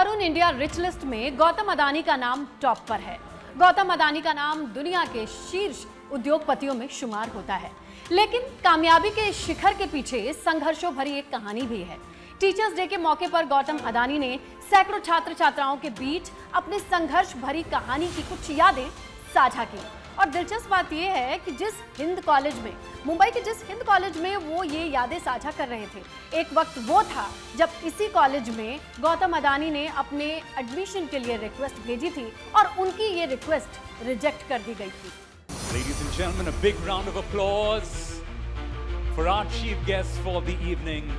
तरुण India rich list में गौतम अदानी का नाम टॉप पर है। गौतम अदानी का नाम दुनिया के शीर्ष उद्योगपतियों में शुमार होता है, लेकिन कामयाबी के इस शिखर के पीछे संघर्षों भरी एक कहानी भी है। टीचर्स डे के मौके पर गौतम अदानी ने सैकड़ों छात्र छात्राओं के बीच अपनी संघर्ष भरी कहानी की कुछ यादें साझा की। और दिलचस्प बात यह है कि मुंबई के जिस हिंद कॉलेज में वो ये यादें साझा कर रहे थे, एक वक्त वो था जब इसी कॉलेज में गौतम अदानी ने अपने एडमिशन के लिए रिक्वेस्ट भेजी थी और उनकी ये रिक्वेस्ट रिजेक्ट कर दी गई थी। Ladies and gentlemen, a big round of applause for our chief guest for the evening,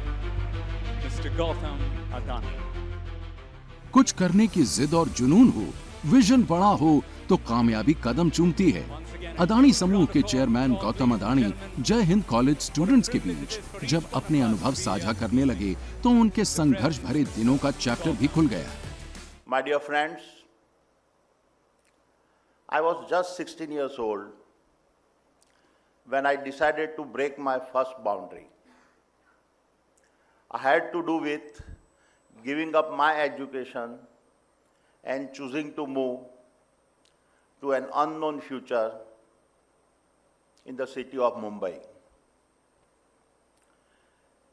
Mr. Gautam Adani. कुछ करने की जिद और जुनून हो, विजन बड़ा हो तो कामयाबी कदम चूमती है। अदानी समूह के चेयरमैन गौतम अदानी जय हिंद कॉलेज स्टूडेंट्स के बीच जब अपने अनुभव साझा करने लगे तो उनके संघर्ष भरे दिनों का चैप्टर भी खुल गया। My dear friends, I was just 16 years old when I decided to break my first boundary. I had to do with giving up my education and choosing to move to an unknown future in the city of Mumbai.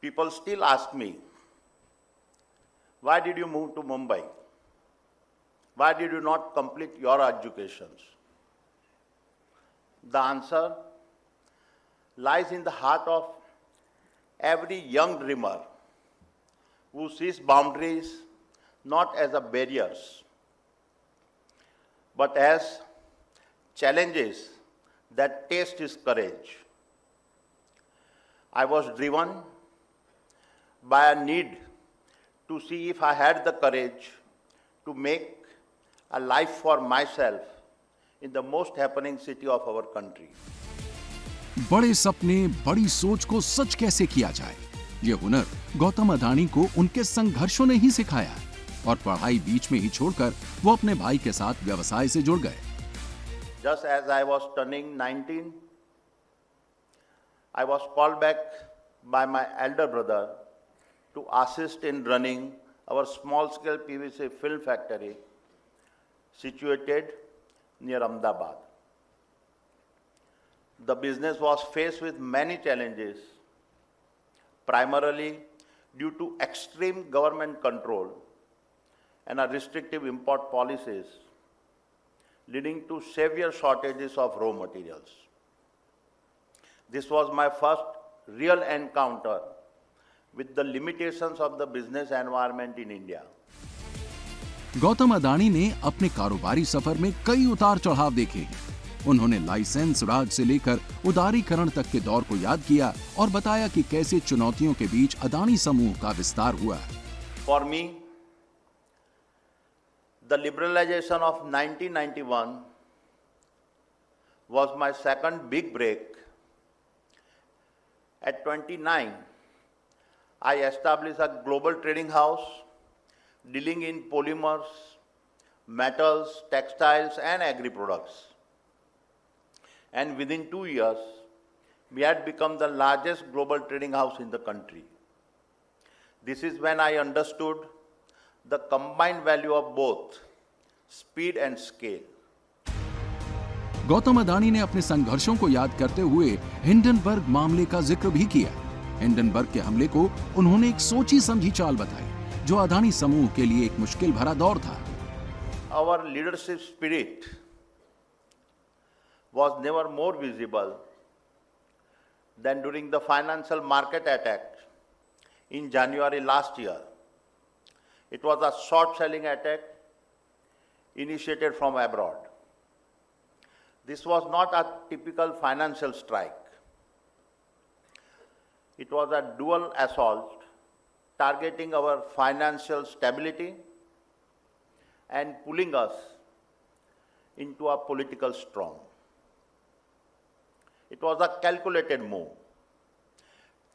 People still ask me, why did you move to Mumbai? Why did you not complete your educations? The answer lies in the heart of every young dreamer who sees boundaries not as a barriers, but as challenges that test his courage. I was driven by a need to see if I had the courage to make a life for myself in the most happening city of our country. बड़े सपने, बड़ी सोच को सच कैसे किया जाए, ये हुनर गौतम अदानी को उनके संघर्षों ने ही सिखाया और पढ़ाई बीच में ही छोड़कर वो अपने भाई के साथ व्यवसाय से जुड़ गए। Just as I was turning 19, I was called back by my elder brother to assist in running our small-scale PVC film factory situated near Ahmedabad. The business was faced with many challenges, primarily due to extreme government control and a restrictive import policies, leading to severe shortages of raw materials. This was my first real encounter with the limitations of the business environment in India. Gautam Adani ने अपने कारोबारी सफर में कई उतार चढ़ाव देखे हैं। उन्होंने लाइसेंस राज से लेकर उदारीकरण तक के दौर को याद किया और बताया कि कैसे चुनौतियों के बीच अदानी समूह का विस्तार हुआ। For me, the liberalization of 1991 was my second big break. At 29, I established a global trading house dealing in polymers, metals, textiles, and agri-products. And within 2 years, we had become the largest global trading house in the country. This is when I understood the combined value of both speed and scale. Gautam Adani ने अपने संघर्षों को याद करते हुए Hindenburg मामले का जिक्र भी किया। हिंडनबर्ग के हमले को उन्होंने एक सोची समझी चाल बताई, जो अदानी समूह के लिए एक मुश्किल भरा दौर था। Our leadership spirit was never more visible than during the financial market attack in January last year. It was a short-selling attack initiated from abroad. This was not a typical financial strike. It was a dual assault targeting our financial stability and pulling us into a political storm. It was a calculated move,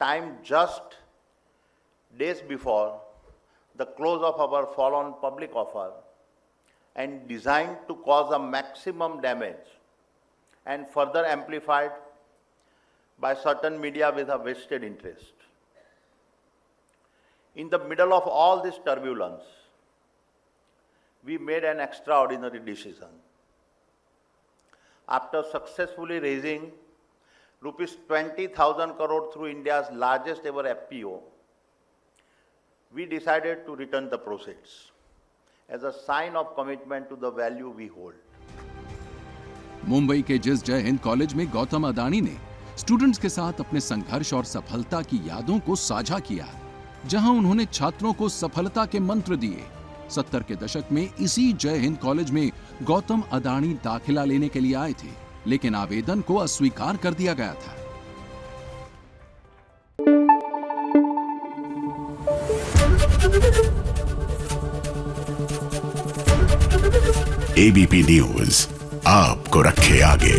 timed just days before the close of our follow-on public offer and designed to cause a maximum damage and further amplified by certain media with a vested interest. In the middle of all this turbulence, we made an extraordinary decision. After successfully raising rupees 20,000 crore through India's largest ever FPO, we decided to return the proceeds as a sign of commitment to the value we hold. Mumbai के जिस जय Hind college में गौतम अदानी ने students के साथ अपने संघर्ष और सफलता की यादों को साझा किया, जहां उन्होंने छात्रों को सफलता के मंत्र दिए। 70 के दशक में इसी जय हिंद कॉलेज में गौतम अदानी दाखिला लेने के लिए आए थे, लेकिन आवेदन को अस्वीकार कर दिया गया था। एबीपी न्यूज आपको रखे आगे।